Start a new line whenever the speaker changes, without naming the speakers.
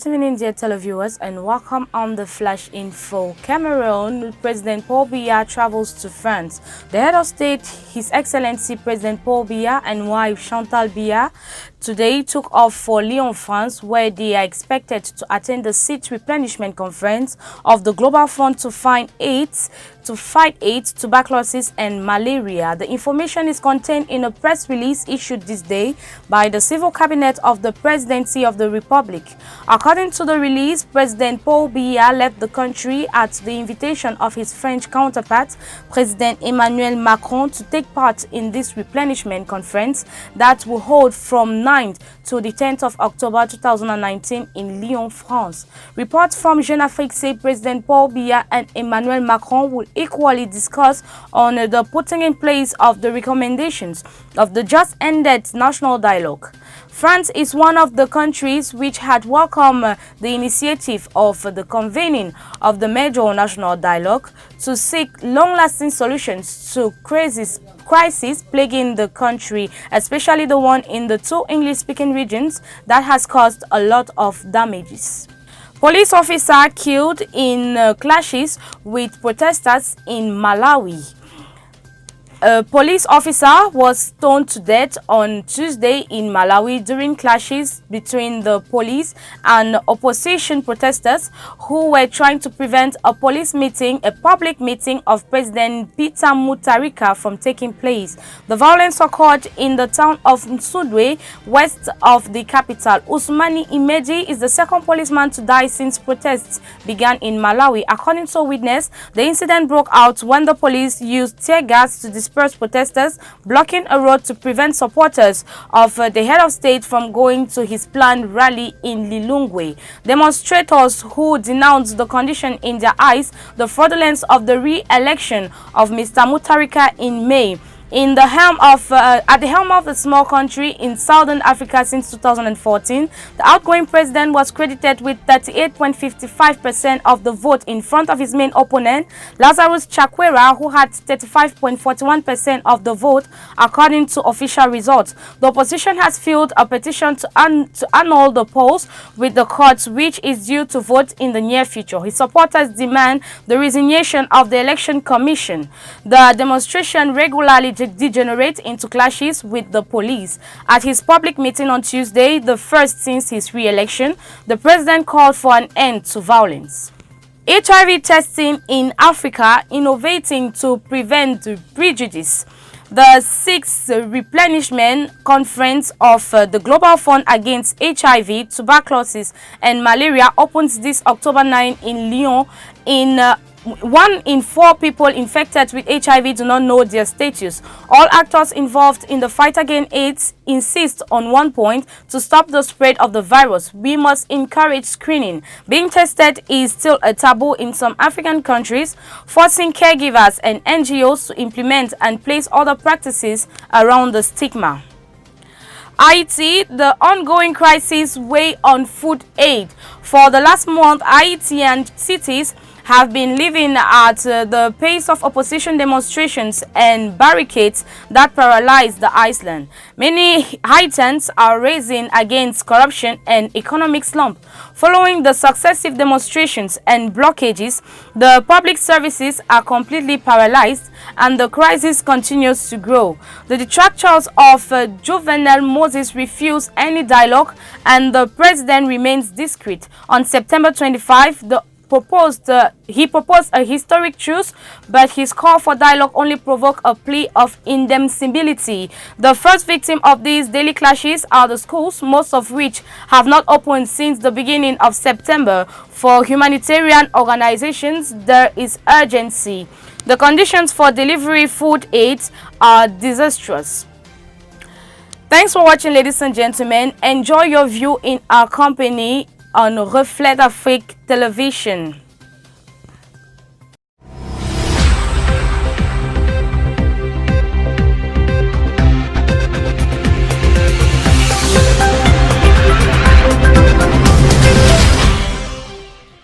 Good evening, dear televiewers, and welcome on the Flash Info. Cameroon President Paul Biya travels to France. The head of state, His Excellency President Paul Biya and wife Chantal Biya, today took off for Lyon, France, where they are expected to attend the seat replenishment conference of the Global Fund to fight AIDS, tuberculosis, and malaria. The information is contained in a press release issued this day by the Civil Cabinet of the Presidency of the Republic. According to the release, President Paul Biya left the country at the invitation of his French counterpart, President Emmanuel Macron, to take part in this replenishment conference that will hold from 9th to the 10th of October 2019 in Lyon, France. Reports from Jeune Afrique say President Paul Biya and Emmanuel Macron will equally discuss on the putting in place of the recommendations of the just ended national dialogue. France is one of the countries which had welcomed the initiative of the convening of the major national dialogue to seek long-lasting solutions to crisis plaguing the country, especially the one in the two English-speaking regions that has caused a lot of damages. Police officer killed in clashes with protesters in Malawi. A police officer was stoned to death on Tuesday in Malawi during clashes between the police and opposition protesters who were trying to prevent a public meeting of President Peter Mutharika from taking place. The violence occurred in the town of Nsudwe, west of the capital. Usmani Imeji is the second policeman to die since protests began in Malawi. According to a witness, the incident broke out when the police used tear gas to disperse protesters, blocking a road to prevent supporters of the head of state from going to his planned rally in Lilongwe. Demonstrators who denounced the condition in their eyes, the fraudulence of the re-election of Mr. Mutharika in May, at the helm of the small country in southern Africa since 2014, the outgoing president was credited with 38.55% of the vote in front of his main opponent, Lazarus Chakwera, who had 35.41% of the vote, according to official results. The opposition has filed a petition to annul the polls with the courts, which is due to vote in the near future. His supporters demand the resignation of the Election Commission. The demonstration regularly degenerate into clashes with the police. At his public meeting on Tuesday, the first since his re-election, the president called for an end to violence. HIV testing in Africa, innovating to prevent prejudice. The sixth replenishment conference of the Global Fund against HIV, tuberculosis, and malaria opens this October 9 in Lyon. 1 in 4 people infected with HIV do not know their status. All actors involved in the fight against AIDS insist on one point: to stop the spread of the virus. We must encourage screening. Being tested is still a taboo in some African countries, forcing caregivers and NGOs to implement and place other practices around the stigma. Haiti, the ongoing crisis weighs on food aid. For the last month, Haitian cities have been living at the pace of opposition demonstrations and barricades that paralyzed the island. Many Haitians are raising against corruption and economic slump. Following the successive demonstrations and blockages, the public services are completely paralyzed and the crisis continues to grow. The detractors of Jovenel Moses refuse any dialogue and the president remains discreet. On September 25, he proposed a historic truce, but his call for dialogue only provoked a plea of indemnity. The first victim of these daily clashes are the schools, most of which have not opened since the beginning of September. For humanitarian organizations, there is urgency. The conditions for delivery food aid are disastrous. Thanks for watching, ladies and gentlemen. Enjoy your view in our company on Reflets Afrique television.